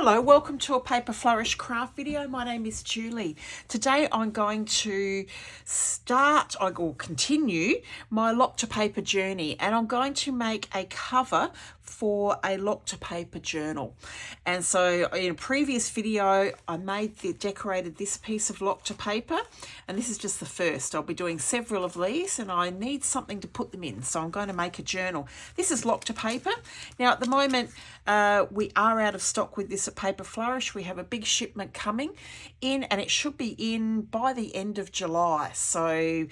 Hello, welcome to a Paper Flourish craft video. My name is Julie. Today I'm going to continue my Lokta Paper journey, and I'm going to make a cover for a Lokta Paper Journal. And so in a previous video I decorated this piece of Lokta paper, and this is just the first. I'll be doing several of these and I need something to put them in, so I'm going to make a journal. This is Lokta paper. Now at the moment we are out of stock with this at Paper Flourish. We have a big shipment coming in and it should be in by the end of July. So you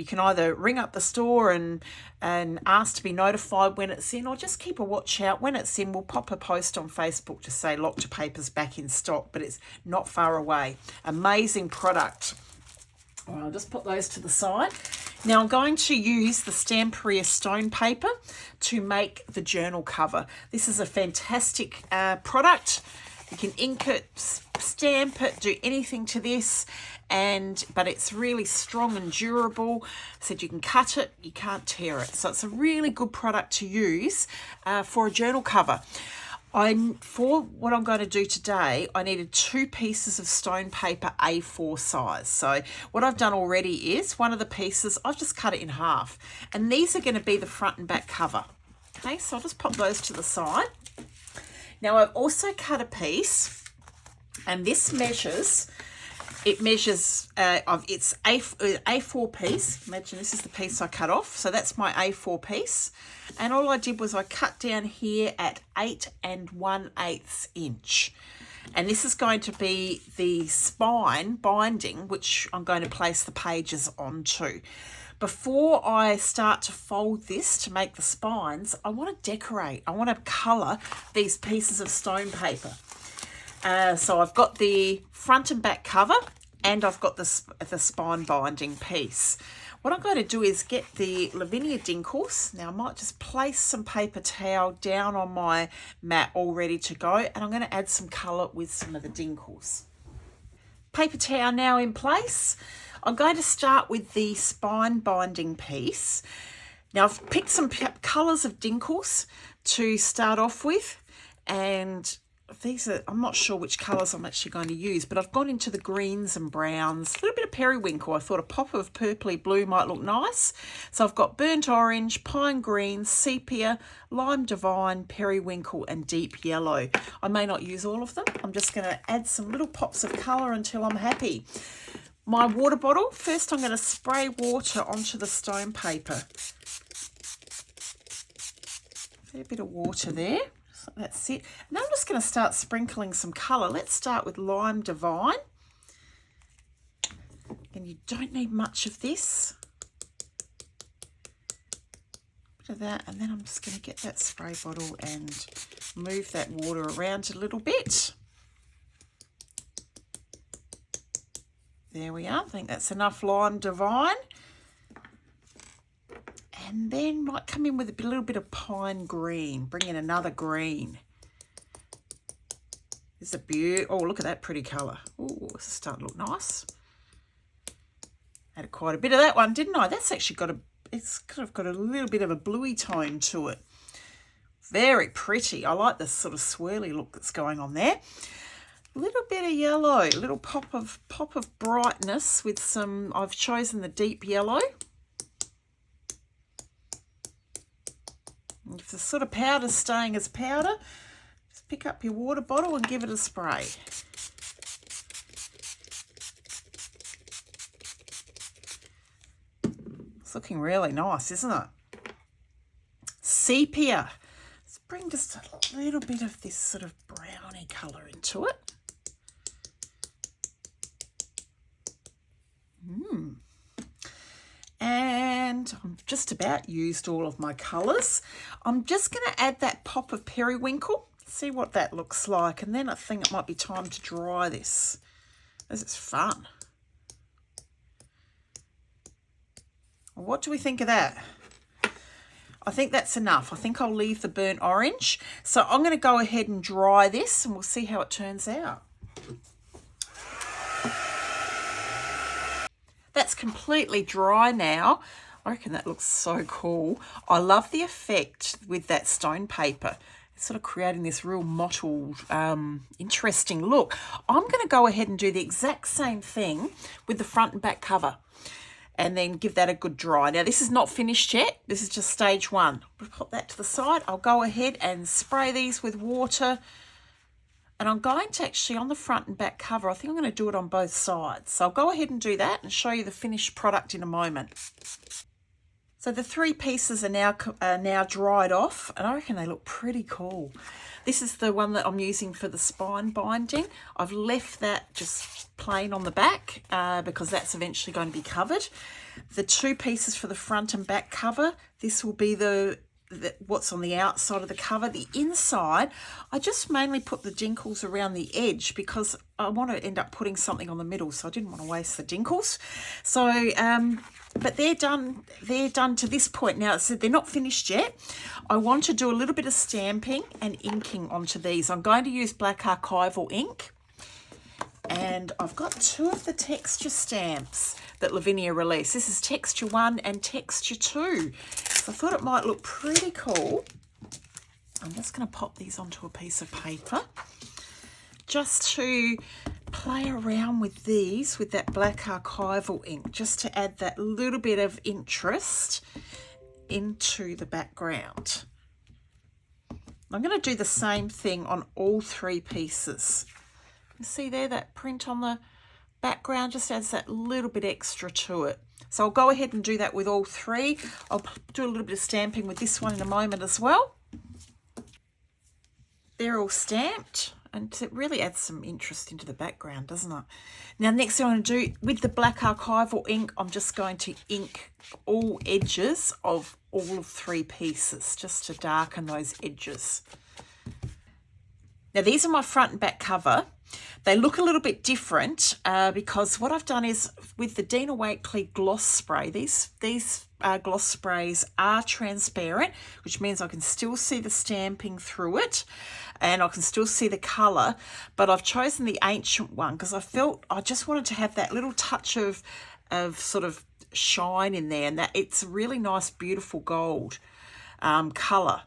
can either ring up the store and ask to be notified when it's in, or just keep a watch out. When it's in, we'll pop a post on Facebook to say Lokta paper's back in stock, but it's not far away. Amazing product. Well, I'll just put those to the side. Now I'm going to use the Stamperia stone paper to make the journal cover. This is a fantastic product. You can ink it, stamp it, do anything to this, but it's really strong and durable. So you can cut it, you can't tear it. So it's a really good product to use for a journal cover. For what I'm going to do today, I needed 2 pieces of stone paper A4 size. So what I've done already is one of the pieces, I've just cut it in half. And these are going to be the front and back cover. Okay, so I'll just pop those to the side. Now I've also cut a piece, and this measures, it's A4 piece. Imagine this is the piece I cut off. So that's my A4 piece. And all I did was I cut down here at 8 1/8 inch. And this is going to be the spine binding, which I'm going to place the pages onto. Before I start to fold this to make the spines, I want to decorate. I want to colour these pieces of stone paper. So I've got the front and back cover, and I've got the spine binding piece. What I'm going to do is get the Lavinia Dinkles. Now I might just place some paper towel down on my mat all ready to go, and I'm going to add some colour with some of the Dinkles. Paper towel now in place. I'm going to start with the spine binding piece. Now I've picked some colours of Dinkles to start off with, and these are, I'm not sure which colours I'm actually going to use, but I've gone into the greens and browns, a little bit of periwinkle. I thought a pop of purpley blue might look nice. So I've got burnt orange, pine green, sepia, lime divine, periwinkle and deep yellow. I may not use all of them. I'm just going to add some little pops of colour until I'm happy. My water bottle, first I'm going to spray water onto the stone paper. A fair bit of water there. That's it. Now I'm just going to start sprinkling some colour. Let's start with lime divine. And you don't need much of this. Bit of that, and then I'm just going to get that spray bottle and move that water around a little bit. There we are. I think that's enough lime divine. And then might come in with a little bit of pine green. Bring in another green. This is a beautiful. Oh, look at that pretty colour. Oh, this is starting to look nice. Added quite a bit of that one, didn't I? That's actually it's kind of got a little bit of a bluey tone to it. Very pretty. I like this sort of swirly look that's going on there. A little bit of yellow, a little pop of brightness with some. I've chosen the deep yellow. If the sort of powder's staying as powder, just pick up your water bottle and give it a spray. It's looking really nice, isn't it? Sepia. Let's bring just a little bit of this sort of browny colour into it. And I've just about used all of my colours. I'm just going to add that pop of periwinkle, see what that looks like, and then I think it might be time to dry this. This is fun. Well, what do we think of that? I think that's enough. I think I'll leave the burnt orange. So I'm going to go ahead and dry this and we'll see how it turns out. That's completely dry now. I reckon that looks so cool. I love the effect with that stone paper. sort of creating this real mottled, interesting look. I'm going to go ahead and do the exact same thing with the front and back cover, and then give that a good dry. Now, this is not finished yet. This is just stage one. We'll put that to the side. I'll go ahead and spray these with water. And I'm going to actually, on the front and back cover, I think I'm going to do it on both sides. So I'll go ahead and do that and show you the finished product in a moment. So the 3 pieces are now dried off, and I reckon they look pretty cool. This is the one that I'm using for the spine binding. I've left that just plain on the back because that's eventually going to be covered. The 2 pieces for the front and back cover, this will be what's on the outside of the cover. The inside, I just mainly put the Dinkles around the edge because I want to end up putting something on the middle, so I didn't want to waste the Dinkles. So, but they're done to this point. Now, so they're not finished yet. I want to do a little bit of stamping and inking onto these. I'm going to use black Archival ink. And I've got 2 of the texture stamps that Lavinia released. This is texture 1 and texture 2. So I thought it might look pretty cool. I'm just going to pop these onto a piece of paper just to play around with these with that black Archival ink, just to add that little bit of interest into the background. I'm going to do the same thing on all 3 pieces. You see there, that print on the background just adds that little bit extra to it. So I'll go ahead and do that with all 3. I'll do a little bit of stamping with this one in a moment as well. They're all stamped, and it really adds some interest into the background, doesn't it? Now, next thing I'm going to do with the black Archival ink, I'm just going to ink all edges of all 3 pieces just to darken those edges. Now, these are my front and back cover. They look a little bit different because what I've done is with the Dina Wakley gloss spray, these gloss sprays are transparent, which means I can still see the stamping through it and I can still see the colour, but I've chosen the ancient one because I felt I just wanted to have that little touch of sort of shine in there, and that it's a really nice, beautiful gold colour.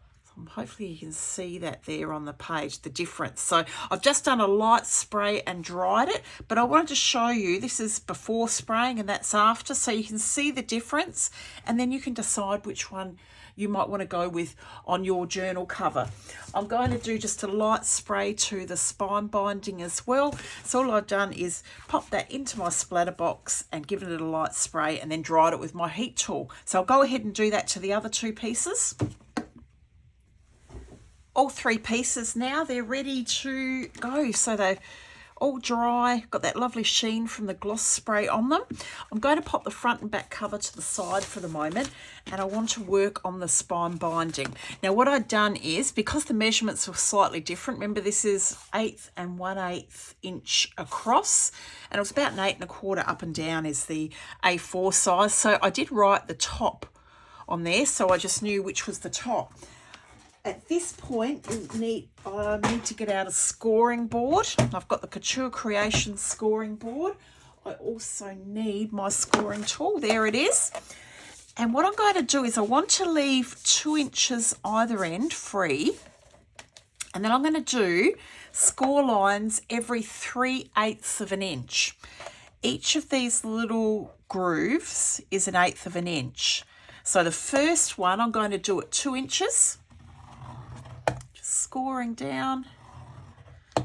Hopefully you can see that there on the page, the difference. So I've just done a light spray and dried it, but I wanted to show you, this is before spraying and that's after, so you can see the difference, and then you can decide which one you might want to go with on your journal cover. I'm going to do just a light spray to the spine binding as well. So all I've done is pop that into my splatter box and given it a light spray and then dried it with my heat tool. So I'll go ahead and do that to the other 2 pieces. All 3 pieces now, they're ready to go. So they're all dry, got that lovely sheen from the gloss spray on them. I'm going to pop the front and back cover to the side for the moment, and I want to work on the spine binding. Now, what I've done is, because the measurements were slightly different, remember this is 1/8 and 1/8 inch across, and it was about an 8 1/4 up and down is the A4 size. So I did write the top on there, so I just knew which was the top. At this point, I need to get out a scoring board. I've got the Couture Creations scoring board. I also need my scoring tool. There it is. And what I'm going to do is I want to leave 2 inches either end free. And then I'm going to do score lines every 3/8 of an inch. Each of these little grooves is 1/8 of an inch. So the first one, I'm going to do at 2 inches. Scoring down,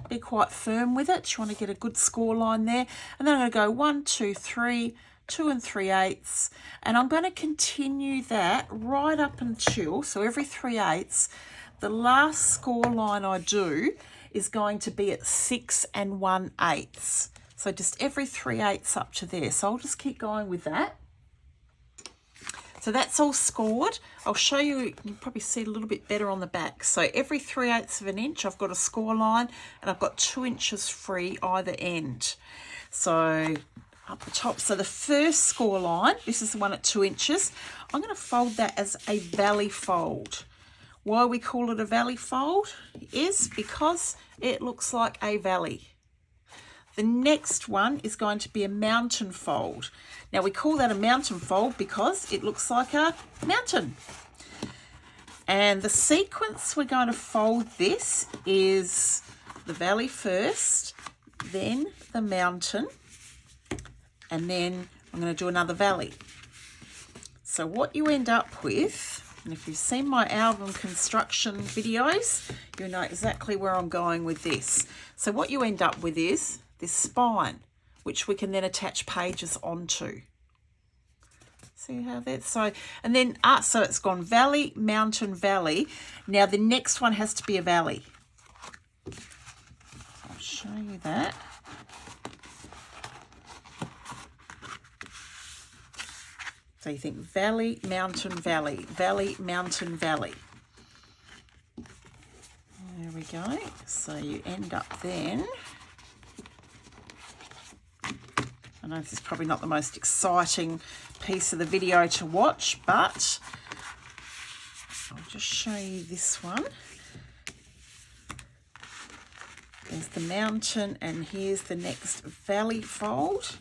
be quite firm with it. You want to get a good score line there, and then I'm going to go 1 2 3 2 3/8, and I'm going to continue that right up until, so every 3/8, the last score line I do is going to be at 6 1/8. So just every 3/8 up to there. So I'll just keep going with that. So that's all scored. I'll show you, you can probably see it a little bit better on the back. So every 3/8 of an inch, I've got a score line, and I've got 2 inches free either end. So up the top, so the first score line, this is the one at 2 inches. I'm going to fold that as a valley fold. Why we call it a valley fold is because it looks like a valley. The next one is going to be a mountain fold. Now we call that a mountain fold because it looks like a mountain. And the sequence we're going to fold this is the valley first, then the mountain, and then I'm going to do another valley. So what you end up with, and if you've seen my album construction videos, you'll know exactly where I'm going with this. So what you end up with is this spine, which we can then attach pages onto. See how that's so, and then so it's gone valley, mountain, valley. Now the next one has to be a valley. I'll show you that. So you think valley, mountain, valley, valley, mountain, valley. There we go. So you end up then. I know this is probably not the most exciting piece of the video to watch, but I'll just show you this one. There's the mountain, and here's the next valley fold.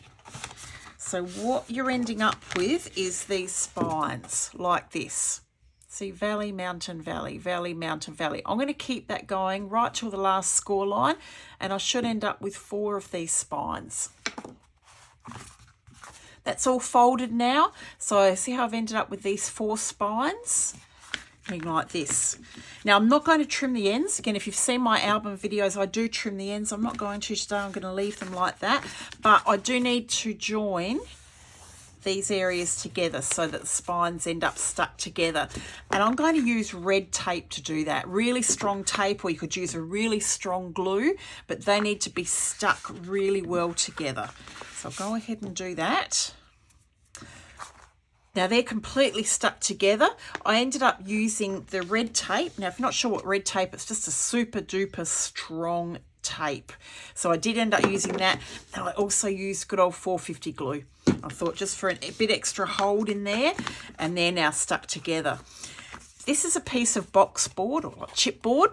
So what you're ending up with is these spines like this. See, valley, mountain, valley, valley, mountain, valley. I'm going to keep that going right till the last score line, and I should end up with 4 of these spines. That's all folded now. So see how I've ended up with these 4 spines? Like this. Now I'm not going to trim the ends. Again, if you've seen my album videos, I do trim the ends. I'm not going to today. I'm going to leave them like that. But I do need to join these areas together so that the spines end up stuck together. And I'm going to use red tape to do that. Really strong tape, or you could use a really strong glue, but they need to be stuck really well together. So I'll go ahead and do that. Now they're completely stuck together. I ended up using the red tape. Now if you're not sure what red tape, it's just a super duper strong tape. So I did end up using that. And I also used good old 450 glue. I thought just for a bit extra hold in there, and they're now stuck together. This is a piece of box board or chipboard,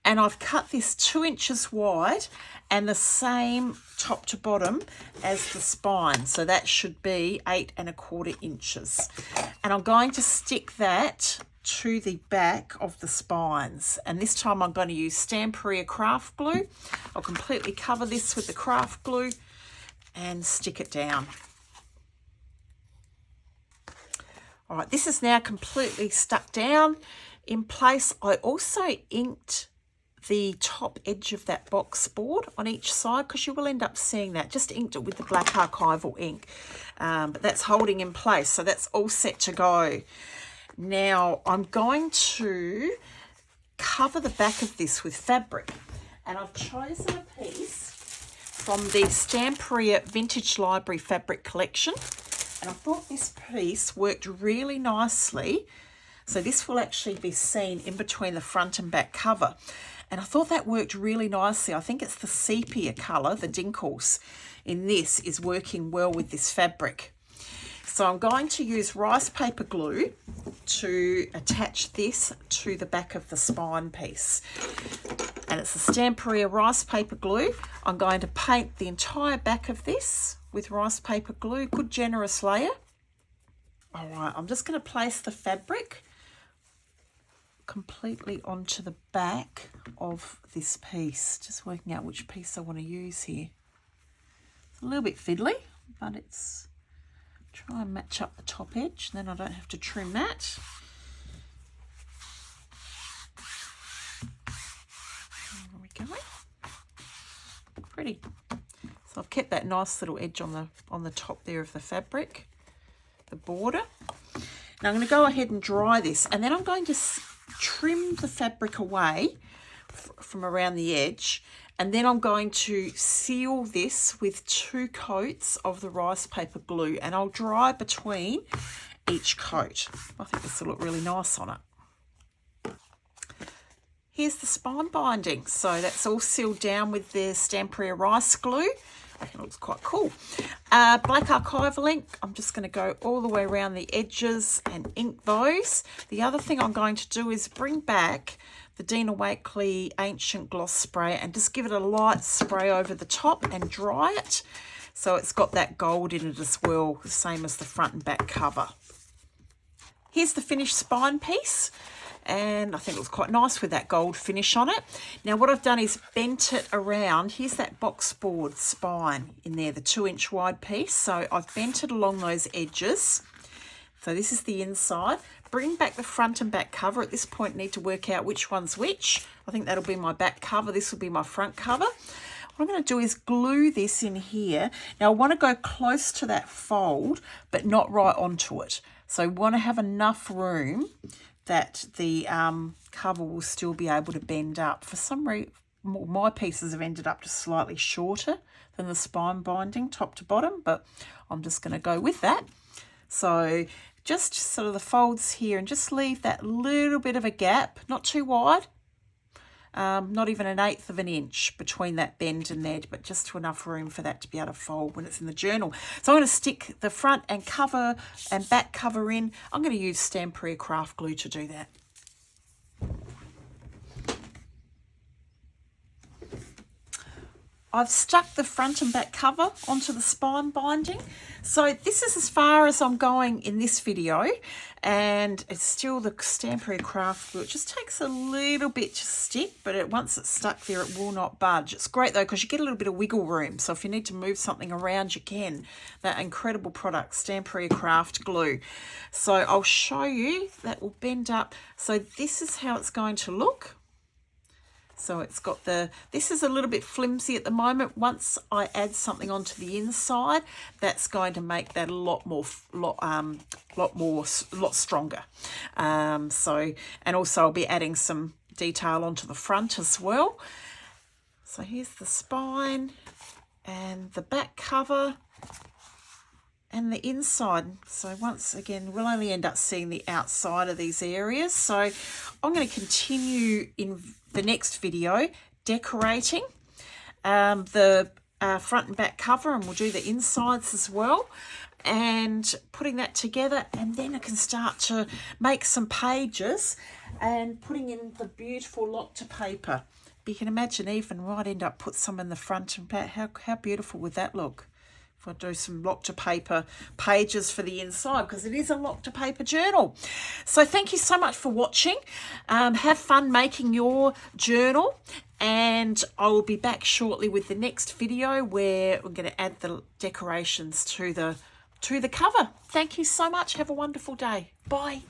and I've cut this 2 inches wide and the same top to bottom as the spine. So that should be 8 1/4 inches. And I'm going to stick that to the back of the spines. And this time I'm going to use Stamperia craft glue. I'll completely cover this with the craft glue and stick it down. All right, this is now completely stuck down in place. I also inked the top edge of that box board on each side, because you will end up seeing that. Just inked it with the black archival ink, but that's holding in place. So that's all set to go. Now I'm going to cover the back of this with fabric, and I've chosen a piece from the Stamperia Vintage Library Fabric Collection. And I thought this piece worked really nicely. So this will actually be seen in between the front and back cover. And I thought that worked really nicely. I think it's the sepia colour, the Dinkles, in this is working well with this fabric. So I'm going to use rice paper glue to attach this to the back of the spine piece. And it's the Stamperia rice paper glue. I'm going to paint the entire back of this with rice paper glue, good generous layer. All right, I'm just going to place the fabric completely onto the back of this piece. Just working out which piece I want to use here. It's a little bit fiddly, but it's try and match up the top edge, then I don't have to trim that. There we go. Pretty. So I've kept that nice little edge on the top there of the fabric, the border. Now I'm going to go ahead and dry this, and then I'm going to trim the fabric away from around the edge, and then I'm going to seal this with 2 coats of the rice paper glue, and I'll dry between each coat. I think this will look really nice on it. Here's the spine binding. So that's all sealed down with the Stamperia rice glue. I think it looks quite cool. Black archival ink, I'm just going to go all the way around the edges and ink those. The other thing I'm going to do is bring back the Dina Wakley Ancient Gloss Spray and just give it a light spray over the top and dry it. So it's got that gold in it as well, the same as the front and back cover. Here's the finished spine piece. and I think it was quite nice with that gold finish on it. Now what I've done is bent it around. Here's that box board spine in there, the 2-inch wide piece. So I've bent it along those edges. So this is the inside. Bring back the front and back cover. At this point, need to work out which one's which. I think that'll be my back cover. This will be my front cover. What I'm going to do is glue this in here. Now I want to go close to that fold, but not right onto it. So I want to have enough room that the cover will still be able to bend up. For some reason, my pieces have ended up just slightly shorter than the spine binding, top to bottom, but I'm just going to go with that. So just sort of the folds here, and just leave that little bit of a gap, not too wide, not even 1/8 of an inch between that bend and edge, but just enough room for that to be able to fold when it's in the journal. So I'm going to stick the front and cover and back cover in. I'm going to use Stamperia craft glue to do that. I've stuck the front and back cover onto the spine binding. So this is as far as I'm going in this video, and it's still the Stamperia craft glue. It just takes a little bit to stick, but once it's stuck there, it will not budge. It's great though, because you get a little bit of wiggle room. So if you need to move something around, you can. That incredible product, Stamperia craft glue. So I'll show you, that will bend up. So this is how it's going to look. So it's got this is a little bit flimsy at the moment. Once I add something onto the inside, that's going to make that a lot stronger. And also I'll be adding some detail onto the front as well. So here's the spine and the back cover and the inside. So once again, we'll only end up seeing the outside of these areas. So I'm going to continue in the next video decorating the front and back cover, and we'll do the insides as well, and putting that together, and then I can start to make some pages and putting in the beautiful Lokta paper. But you can imagine, even might end up put some in the front and back. How beautiful would that look if I do some Lokta paper pages for the inside, because it is a Lokta paper journal. So thank you so much for watching. Have fun making your journal, and I will be back shortly with the next video where we're going to add the decorations to the cover. Thank you so much. Have a wonderful day. Bye.